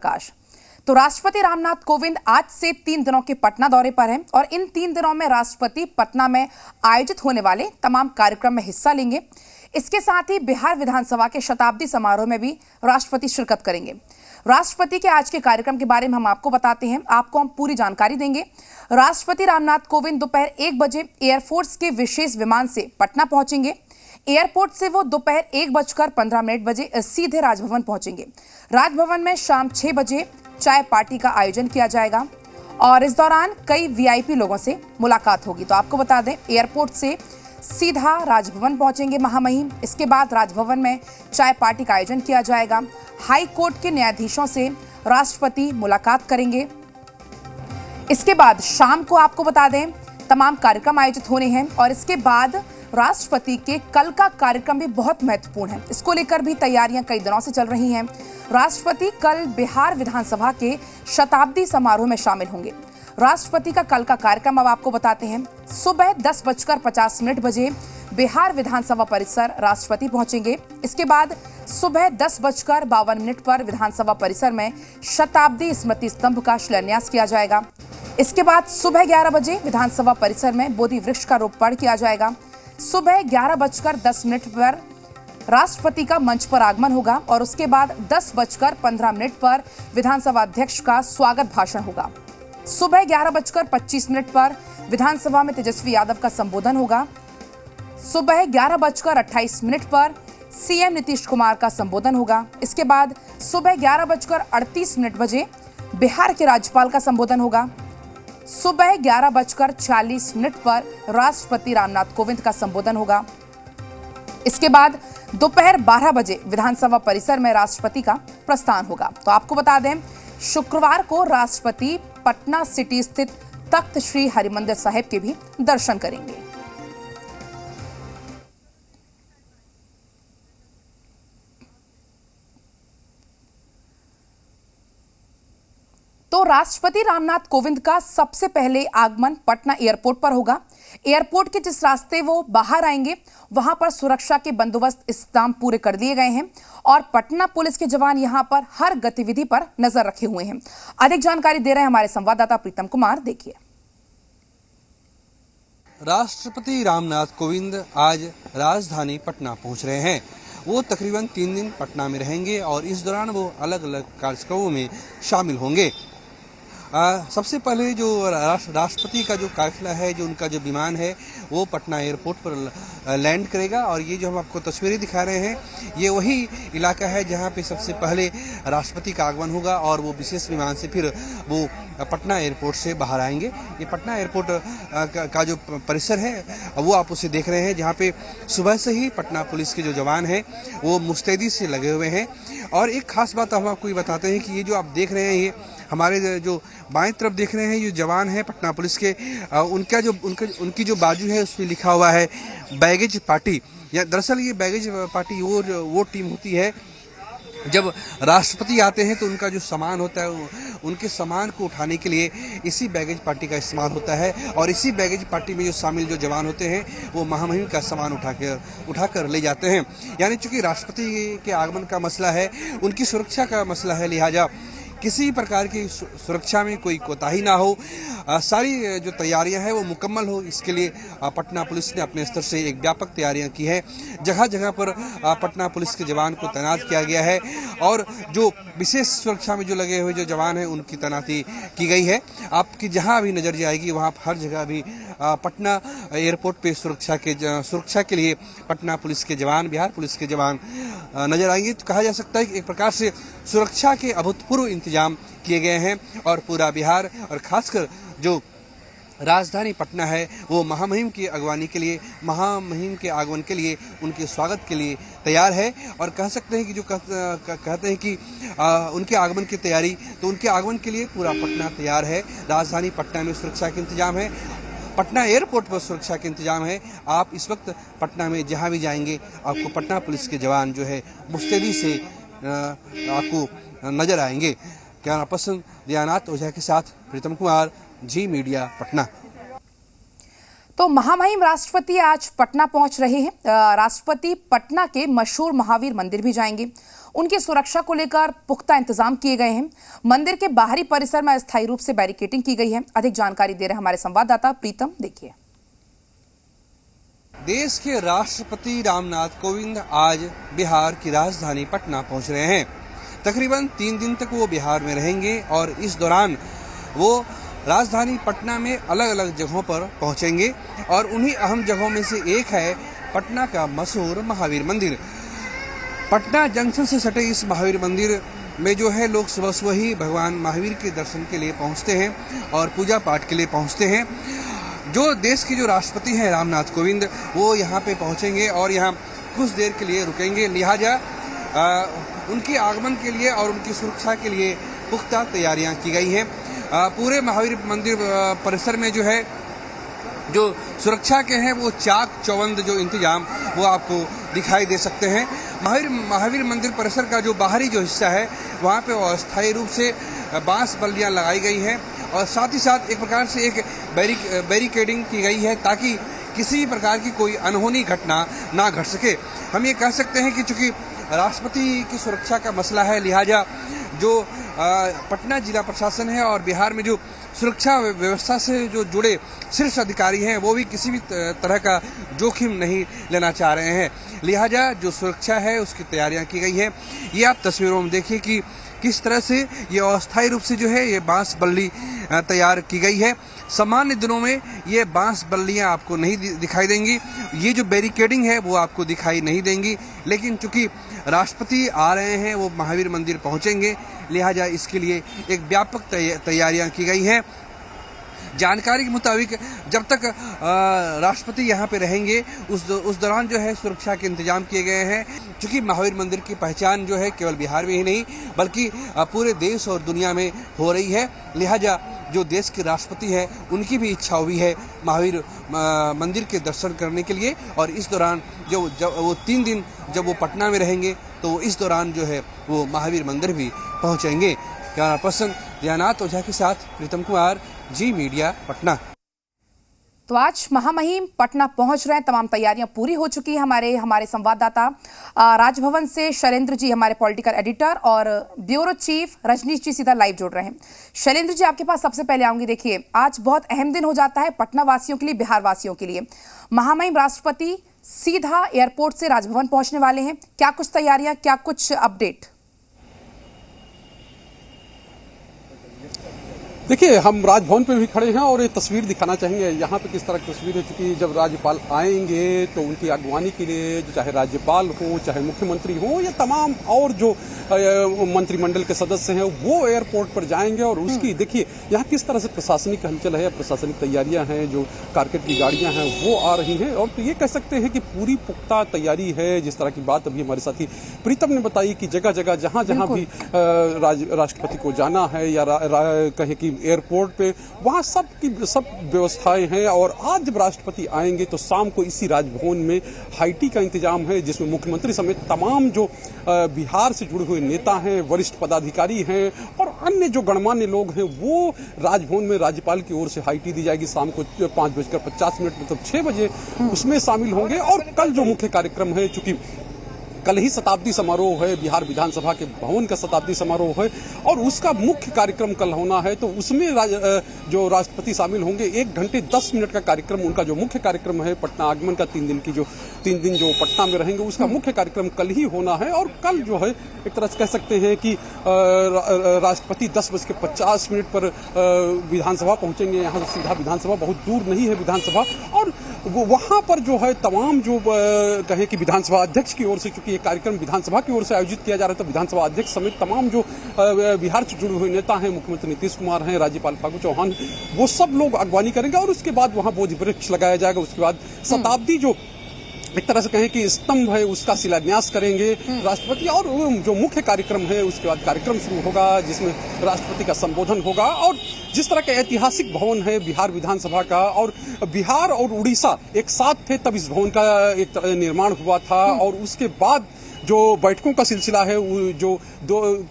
प्रकाश। तो राष्ट्रपति रामनाथ कोविंद आज से 3 दिनों के पटना दौरे पर हैं और इन 3 दिनों में राष्ट्रपति पटना में आयोजित होने वाले तमाम कार्यक्रम में हिस्सा लेंगे। इसके साथ ही बिहार विधानसभा के शताब्दी समारोह में भी राष्ट्रपति शिरकत करेंगे। राष्ट्रपति के आज के कार्यक्रम के बारे में हम आपको बताते हैं, आपको हम पूरी जानकारी देंगे। राष्ट्रपति रामनाथ कोविंद दोपहर 1 बजे एयरफोर्स के विशेष विमान से पटना पहुंचेंगे। एयरपोर्ट से वो दोपहर 1:15 बजे सीधे राजभवन पहुंचेंगे। राजभवन में शाम 6 बजे चाय पार्टी का आयोजन किया जाएगा और इस दौरान कई वीआईपी लोगों से मुलाकात होगी। तो आपको बता दें, एयरपोर्ट से सीधा राजभवन पहुंचेंगे महामहिम। इसके बाद राजभवन में चाय पार्टी का आयोजन किया जाएगा। हाई कोर्ट के न्यायाधीशों से राष्ट्रपति मुलाकात करेंगे। इसके बाद शाम को आपको बता दें तमाम कार्यक्रम आयोजित होने हैं और इसके बाद राष्ट्रपति के कल का कार्यक्रम भी बहुत महत्वपूर्ण है। इसको लेकर भी तैयारियां कई दिनों से चल रही हैं। राष्ट्रपति कल बिहार विधानसभा के शताब्दी समारोह में शामिल होंगे। राष्ट्रपति का कल का कार्यक्रम अब आपको बताते हैं। सुबह 10:50 बजे बिहार विधानसभा परिसर राष्ट्रपति पहुंचेंगे। इसके बाद सुबह 10:52 पर विधानसभा परिसर में शताब्दी स्मृति स्तंभ का शिलान्यास किया जाएगा। इसके बाद सुबह 11 बजे विधानसभा परिसर में बोधि वृक्ष का रोपण किया जाएगा। सुबह 11:10 पर राष्ट्रपति का मंच पर आगमन होगा और उसके बाद 10:15 पर विधानसभा अध्यक्ष का स्वागत भाषण होगा। सुबह 11:25 पर विधानसभा में तेजस्वी यादव का संबोधन होगा। सुबह 11:28 पर सीएम नीतीश कुमार का संबोधन होगा। इसके बाद सुबह 11:38 बजे बिहार के राज्यपाल का संबोधन होगा। सुबह 11:40 पर राष्ट्रपति रामनाथ कोविंद का संबोधन होगा। इसके बाद दोपहर 12 बजे विधानसभा परिसर में राष्ट्रपति का प्रस्थान होगा। तो आपको बता दें, शुक्रवार को राष्ट्रपति पटना सिटी स्थित तख्त श्री हरिमंदिर साहिब के भी दर्शन करेंगे। तो राष्ट्रपति रामनाथ कोविंद का सबसे पहले आगमन पटना एयरपोर्ट पर होगा। एयरपोर्ट के जिस रास्ते वो बाहर आएंगे वहां पर सुरक्षा के बंदोबस्त इंतजाम पूरे कर दिए गए हैं और पटना पुलिस के जवान यहां पर हर गतिविधि पर नजर रखे हुए हैं। अधिक जानकारी दे रहे हैं हमारे संवाददाता प्रीतम कुमार, देखिए। राष्ट्रपति रामनाथ कोविंद आज राजधानी पटना पहुंच रहे हैं। वो तकरीबन 3 दिन पटना में रहेंगे और इस दौरान वो अलग अलग कार्यक्रमों में शामिल होंगे। सबसे पहले जो राष्ट्रपति का जो काफिला है, जो उनका जो विमान है, वो पटना एयरपोर्ट पर लैंड करेगा और ये जो हम आपको तस्वीरें दिखा रहे हैं, ये वही इलाका है जहाँ पे सबसे पहले राष्ट्रपति का आगमन होगा और वो विशेष विमान से फिर वो पटना एयरपोर्ट से बाहर आएंगे। ये पटना एयरपोर्ट का जो परिसर है वो आप उसे देख रहे हैं, जहाँ पे सुबह से ही पटना पुलिस के जो जवान हैं वो मुस्तैदी से लगे हुए हैं। और एक खास बात हम आपको ये बताते हैं कि ये जो आप देख रहे हैं, ये हमारे जो बाएं तरफ देख रहे हैं, ये जवान हैं पटना पुलिस के, उनकी जो बाजू है उस पर लिखा हुआ है बैगेज पार्टी। या दरअसल ये बैगेज पार्टी वो टीम होती है जब राष्ट्रपति आते हैं तो उनका जो सामान होता है, उनके सामान को उठाने के लिए इसी बैगेज पार्टी का इस्तेमाल होता है और इसी बैगेज पार्टी में जो शामिल जो जवान होते हैं वो महामहिम का सामान उठाकर ले जाते हैं। यानी चूंकि राष्ट्रपति के आगमन का मसला है, उनकी सुरक्षा का मसला है, लिहाजा किसी प्रकार की सुरक्षा में कोई कोताही ना हो, सारी जो तैयारियां हैं वो मुकम्मल हो, इसके लिए पटना पुलिस ने अपने स्तर से एक व्यापक तैयारियां की है। जगह जगह पर पटना पुलिस के जवान को तैनात किया गया है और जो विशेष सुरक्षा में जो लगे हुए जो जवान हैं उनकी तैनाती की गई है। आपकी जहां भी नजर जाएगी वहां हर जगह भी पटना एयरपोर्ट पे सुरक्षा के लिए पटना पुलिस के जवान, बिहार पुलिस के जवान नजर आएंगे। तो कहा जा सकता है कि एक प्रकार से सुरक्षा के अभूतपूर्व इंतजाम किए गए हैं और पूरा बिहार और खासकर जो राजधानी पटना है वो महामहिम की अगवानी के लिए, महामहिम के आगमन के लिए, उनके स्वागत के लिए तैयार है। और कह सकते हैं कि जो कहते हैं कि उनके आगमन की तैयारी, तो उनके आगमन के लिए पूरा पटना तैयार है। राजधानी पटना में सुरक्षा के इंतजाम है, पटना एयरपोर्ट पर सुरक्षा के इंतजाम है। आप इस वक्त पटना में जहां भी जाएंगे आपको पटना पुलिस के जवान जो है मुस्तैदी से आपको नजर आएंगे। कैमरा पर्सन दयानाथ ओझा के साथ प्रीतम कुमार, जी मीडिया, पटना। तो महामहिम राष्ट्रपति आज पटना पहुंच रहे हैं। राष्ट्रपति पटना के मशहूर महावीर मंदिर भी जाएंगे। उनकी सुरक्षा को लेकर पुख्ता इंतजाम किए गए हैं। मंदिर के बाहरी परिसर में अस्थायी रूप से बैरिकेडिंग की गई है। अधिक जानकारी दे रहे हैं हमारे संवाददाता प्रीतम। देखिए, देश के राष्ट्रपति रामनाथ कोविंद आज बिहार की राजधानी पटना पहुंच रहे हैं। तकरीबन 3 दिन तक वो बिहार में रहेंगे और इस दौरान वो राजधानी पटना में अलग अलग जगहों पर पहुंचेंगे और उन्हीं अहम जगहों में से एक है पटना का मशहूर महावीर मंदिर। पटना जंक्शन से सटे इस महावीर मंदिर में जो है लोग सुबह सुबह ही भगवान महावीर के दर्शन के लिए पहुंचते हैं और पूजा पाठ के लिए पहुंचते हैं। जो देश के जो राष्ट्रपति हैं रामनाथ कोविंद, वो यहाँ पे पहुंचेंगे और यहाँ कुछ देर के लिए रुकेंगे। लिहाजा उनके आगमन के लिए और उनकी सुरक्षा के लिए पुख्ता तैयारियां की गई हैं। पूरे महावीर मंदिर परिसर में जो है जो सुरक्षा के हैं वो चाक चौबंद जो इंतजाम वो आपको दिखाई दे सकते हैं। महावीर मंदिर परिसर का जो बाहरी जो हिस्सा है वहाँ पे अस्थायी रूप से बांस बल्लियाँ लगाई गई हैं और साथ ही साथ एक प्रकार से एक बैरिकेडिंग की गई है ताकि किसी भी प्रकार की कोई अनहोनी घटना ना घट सके। हम ये कह सकते हैं कि चूंकि राष्ट्रपति की सुरक्षा का मसला है, लिहाजा जो पटना जिला प्रशासन है और बिहार में जो सुरक्षा व्यवस्था से जो जुड़े शीर्ष अधिकारी हैं वो भी किसी भी तरह का जोखिम नहीं लेना चाह रहे हैं। लिहाजा जो सुरक्षा है उसकी तैयारियां की गई है। ये आप तस्वीरों में देखिए कि किस तरह से ये अस्थायी रूप से जो है ये बांस बल्ली तैयार की गई है। सामान्य दिनों में ये बांस बल्लियां आपको नहीं दिखाई देंगी, ये जो बैरिकेडिंग है वो आपको दिखाई नहीं देंगी, लेकिन चूंकि राष्ट्रपति आ रहे हैं, वो महावीर मंदिर पहुंचेंगे, लिहाजा इसके लिए एक व्यापक तैयारियां की गई हैं। जानकारी के मुताबिक जब तक राष्ट्रपति यहाँ पे रहेंगे उस दौरान जो है सुरक्षा के इंतजाम किए गए हैं। क्योंकि महावीर मंदिर की पहचान जो है केवल बिहार में ही नहीं बल्कि पूरे देश और दुनिया में हो रही है। लिहाजा जो देश के राष्ट्रपति हैं उनकी भी इच्छा हुई है महावीर मंदिर के दर्शन करने के लिए और इस दौरान जब वो 3 दिन जब वो पटना में रहेंगे तो इस दौरान जो है वो महावीर मंदिर भी पहुँचेंगे। कैमरा पर्सन ध्यानात ओझा के साथ प्रीतम कुमार, जी मीडिया, पटना। तो आज महामहिम पटना पहुंच रहे हैं। तमाम तैयारियां पूरी हो चुकी है। हमारे संवाददाता राजभवन से शैलेंद्र जी, हमारे पॉलिटिकल एडिटर, और ब्यूरो चीफ रजनीश जी सीधा लाइव जुड़ रहे हैं। शैलेंद्र जी, आपके पास सबसे पहले आऊंगी। देखिए, आज बहुत अहम दिन हो जाता है पटना वासियों के लिए, बिहार वासियों के लिए। महामहिम राष्ट्रपति सीधा एयरपोर्ट से राजभवन पहुंचने वाले हैं। क्या कुछ तैयारियां, क्या कुछ अपडेट? देखिए, हम राजभवन पे भी खड़े हैं और ये तस्वीर दिखाना चाहेंगे यहाँ पे किस तरह की तस्वीर है। चूंकि जब राज्यपाल आएंगे तो उनकी अगवानी के लिए जो चाहे राज्यपाल हो, चाहे मुख्यमंत्री हो या तमाम और जो मंत्रिमंडल के सदस्य हैं वो एयरपोर्ट पर जाएंगे और उसकी देखिए यहाँ किस तरह से प्रशासनिक हलचल है, प्रशासनिक तैयारियां हैं, जो कारकेड की गाड़ियां हैं वो आ रही हैं और तो ये कह सकते हैं कि पूरी पुख्ता तैयारी है। जिस तरह की बात अभी हमारे साथी प्रीतम ने बताई कि जगह जगह जहां भी राष्ट्रपति को जाना है या कहे कि एयरपोर्ट पे, वहां सब व्यवस्थाएं हैं और आज जब राष्ट्रपति आएंगे तो शाम को इसी राजभवन में हाईटी का इंतजाम है, जिसमें मुख्यमंत्री समेत तमाम जो बिहार से जुड़े हुए नेता हैं, वरिष्ठ पदाधिकारी हैं और अन्य जो गणमान्य लोग हैं वो राजभवन में राज्यपाल की ओर से हाईटी दी जाएगी। शाम को 5:50 मतलब 6 बजे उसमें शामिल होंगे। और कल जो मुख्य कार्यक्रम है, चूंकि कल ही शताब्दी समारोह है, बिहार विधानसभा के भवन का शताब्दी समारोह है और उसका मुख्य कार्यक्रम कल होना है, तो उसमें जो राष्ट्रपति शामिल होंगे। 1 घंटे 10 मिनट का कार्यक्रम उनका जो मुख्य कार्यक्रम है पटना आगमन का, 3 दिन जो पटना में रहेंगे उसका मुख्य कार्यक्रम कल ही होना है। और कल जो है एक तरह से कह सकते हैं कि राष्ट्रपति 10:50 पर विधानसभा पहुंचेंगे। यहाँ सीधा विधानसभा, बहुत दूर नहीं है विधानसभा, और वहां पर जो है तमाम जो कहे कि विधानसभा अध्यक्ष की ओर से, चूंकि ये कार्यक्रम विधानसभा की ओर से आयोजित किया जा रहा है, तो विधानसभा अध्यक्ष समेत तमाम जो बिहार से जुड़े हुए नेता हैं, मुख्यमंत्री नीतीश कुमार हैं, राज्यपाल फागू चौहान, वो सब लोग अगवानी करेंगे और उसके बाद वहां बोधि वृक्ष लगाया जाएगा। उसके बाद शताब्दी जो एक तरह से कहें कि स्तंभ है उसका शिलान्यास करेंगे राष्ट्रपति, और जो मुख्य कार्यक्रम है उसके बाद कार्यक्रम शुरू होगा जिसमें राष्ट्रपति का संबोधन होगा। और जिस तरह का ऐतिहासिक भवन है बिहार विधानसभा का, और बिहार और उड़ीसा एक साथ थे तब इस भवन का एक निर्माण हुआ था, और उसके बाद जो बैठकों का सिलसिला है जो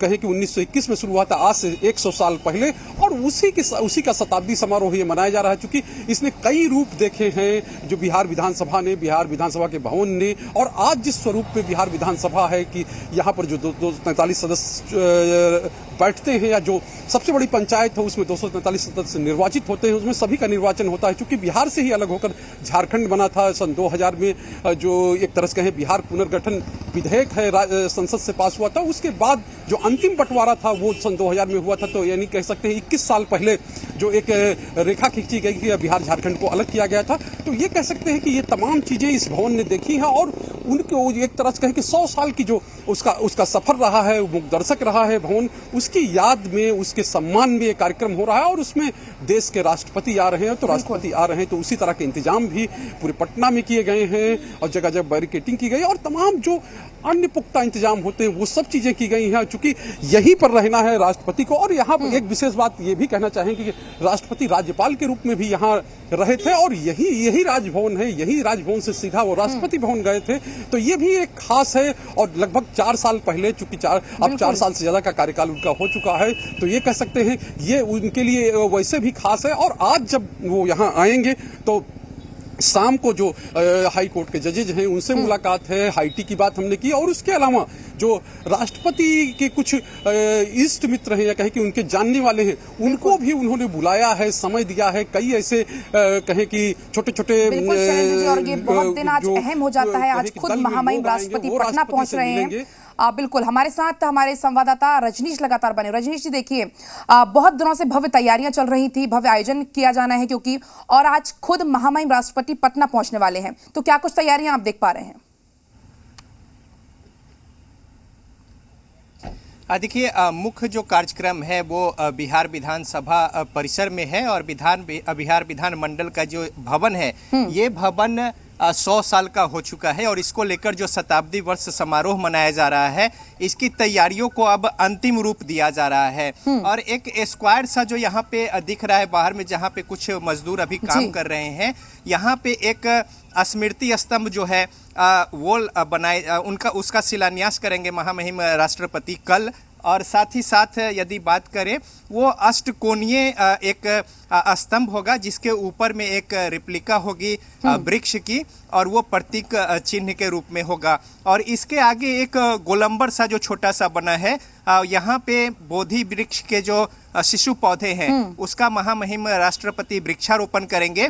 कहे कि 1921 में शुरू हुआ था, आज से 100 साल पहले, और उसी का शताब्दी समारोह ये मनाया जा रहा है। क्योंकि इसने कई रूप देखे हैं जो बिहार विधानसभा ने, बिहार विधानसभा के भवन ने, और आज जिस स्वरूप पे बिहार विधानसभा है कि यहाँ पर जो 243 सदस्य बैठते हैं, या जो सबसे बड़ी पंचायत है उसमें 243 सदस्य निर्वाचित होते हैं, उसमें सभी का निर्वाचन होता है। क्योंकि बिहार से ही अलग होकर झारखंड बना था सन 2000 में, जो एक तरह से कहें बिहार पुनर्गठन विधेयक है संसद से पास हुआ था। उसके बाद जो अंतिम बंटवारा था वो सन 2000 में हुआ था। तो यानी कह सकते हैं 21 साल पहले जो एक रेखा खींची गई कि बिहार झारखंड को अलग किया गया था। तो ये कह सकते हैं कि ये तमाम चीजें इस भवन ने देखी हैं, और उनको एक तरह से कहें कि 100 साल की जो उसका सफर रहा है, मुखदर्शक रहा है भवन, उसकी याद में, उसके सम्मान में ये कार्यक्रम हो रहा है। और उसमें देश के राष्ट्रपति आ रहे हैं, तो राष्ट्रपति आ रहे हैं तो उसी तरह के इंतजाम भी पूरे पटना में किए गए हैं, और जगह जगह बैरिकेटिंग की गई, और तमाम जो अन्य पुख्ता इंतजाम होते हैं वो सब चीजें की गई हैं। चूंकि यहीं पर रहना है राष्ट्रपति को। और यहाँ पर एक विशेष बात ये भी कहना चाहेंगे कि राष्ट्रपति राज्यपाल के रूप में भी यहाँ रहे थे, और यही राजभवन है, यही राजभवन से सीधा वो राष्ट्रपति भवन गए थे। तो ये भी एक खास है। और लगभग 4 साल पहले, चूंकि अब 4 साल से ज्यादा का कार्यकाल उनका हो चुका है, तो ये कह सकते हैं ये उनके लिए वैसे भी खास है। और आज जब वो यहाँ आएंगे तो शाम को जो हाई कोर्ट के जजेज हैं उनसे मुलाकात है, हाईटी की बात हमने की, और उसके अलावा जो राष्ट्रपति के कुछ इष्ट मित्र हैं, या कहें कि उनके जानने वाले हैं, उनको भी उन्होंने बुलाया है, समय दिया है। कई ऐसे कहें कि छोटे-छोटे और ये बहुत दिन आज अहम हो जाता है। आज खुद महामहिम राष्ट्रपति पटना पहुंच रहे हैं। बिल्कुल, हमारे साथ हमारे संवाददाता रजनीश लगातार बने। रजनीश जी देखिए, बहुत दिनों से भव्य तैयारियां चल रही थी, भव्य आयोजन किया जाना है क्योंकि, और आज खुद महामहिम राष्ट्रपति पटना पहुंचने वाले हैं, तो क्या कुछ तैयारियां आप देख पा रहे हैं? देखिए, मुख्य जो कार्यक्रम है वो बिहार विधानसभा परिसर में है, और बिहार विधान मंडल का जो भवन है, ये भवन 100 साल का हो चुका है, और इसको लेकर जो शताब्दी वर्ष समारोह मनाया जा रहा है, इसकी तैयारियों को अब अंतिम रूप दिया जा रहा है। और एक स्क्वायर सा जो यहाँ पे दिख रहा है बाहर में, जहाँ पे कुछ मजदूर अभी काम कर रहे हैं, यहाँ पे एक स्मृति स्तंभ जो है वो बनाए, उसका शिलान्यास करेंगे महामहिम राष्ट्रपति कल। और साथ ही साथ यदि बात करें, वो अष्टकोणीय एक स्तंभ होगा, जिसके ऊपर में एक रिप्लिका होगी वृक्ष की, और वो प्रतीक चिन्ह के रूप में होगा। और इसके आगे एक गोलंबर सा जो छोटा सा बना है, यहाँ पे बोधि वृक्ष के जो शिशु पौधे हैं उसका महामहिम राष्ट्रपति वृक्षारोपण करेंगे।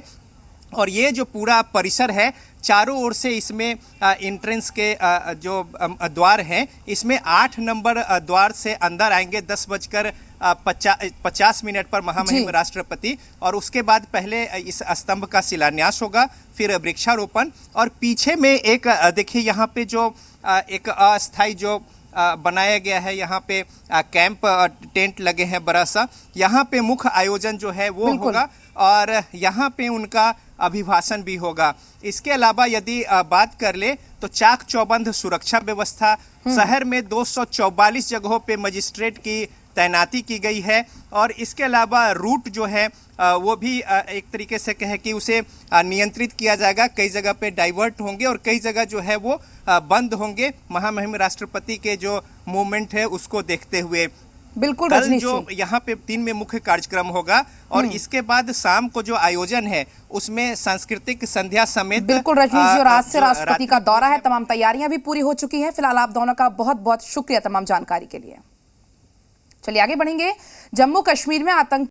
और ये जो पूरा परिसर है, चारों ओर से इसमें एंट्रेंस के जो द्वार हैं, इसमें 8 नंबर द्वार से अंदर आएंगे 10:50 पर महामहिम राष्ट्रपति। और उसके बाद पहले इस स्तंभ का शिलान्यास होगा, फिर वृक्षारोपण, और पीछे में एक देखिए यहाँ पे जो एक अस्थायी जो बनाया गया है, यहाँ पे कैंप टेंट लगे हैं बड़ा सा, यहाँ पे मुख्य आयोजन जो है वो होगा, और यहाँ पे उनका अभिभाषण भी होगा। इसके अलावा यदि बात कर ले तो चाक चौबंद सुरक्षा व्यवस्था, शहर में 244 जगहों पे मजिस्ट्रेट की तैनाती की गई है। और इसके अलावा रूट जो है वो भी एक तरीके से कहे कि उसे नियंत्रित किया जाएगा। कई जगह पे डाइवर्ट होंगे और कई जगह जो है वो बंद होंगे, महामहिम राष्ट्रपति के जो मूवमेंट है उसको देखते हुए। बिल्कुल, कल जो यहाँ पे 3 में मुख्य कार्यक्रम होगा, और इसके बाद शाम को जो आयोजन है उसमें सांस्कृतिक संध्या समेत। बिल्कुल रजनीश जी, और आज से राष्ट्रपति का दौरा है, तमाम तैयारियां भी पूरी हो चुकी हैं। फिलहाल आप दोनों का बहुत बहुत शुक्रिया तमाम जानकारी के लिए। चलिए आगे बढ़ेंगे। जम्मू कश्मीर में आतंक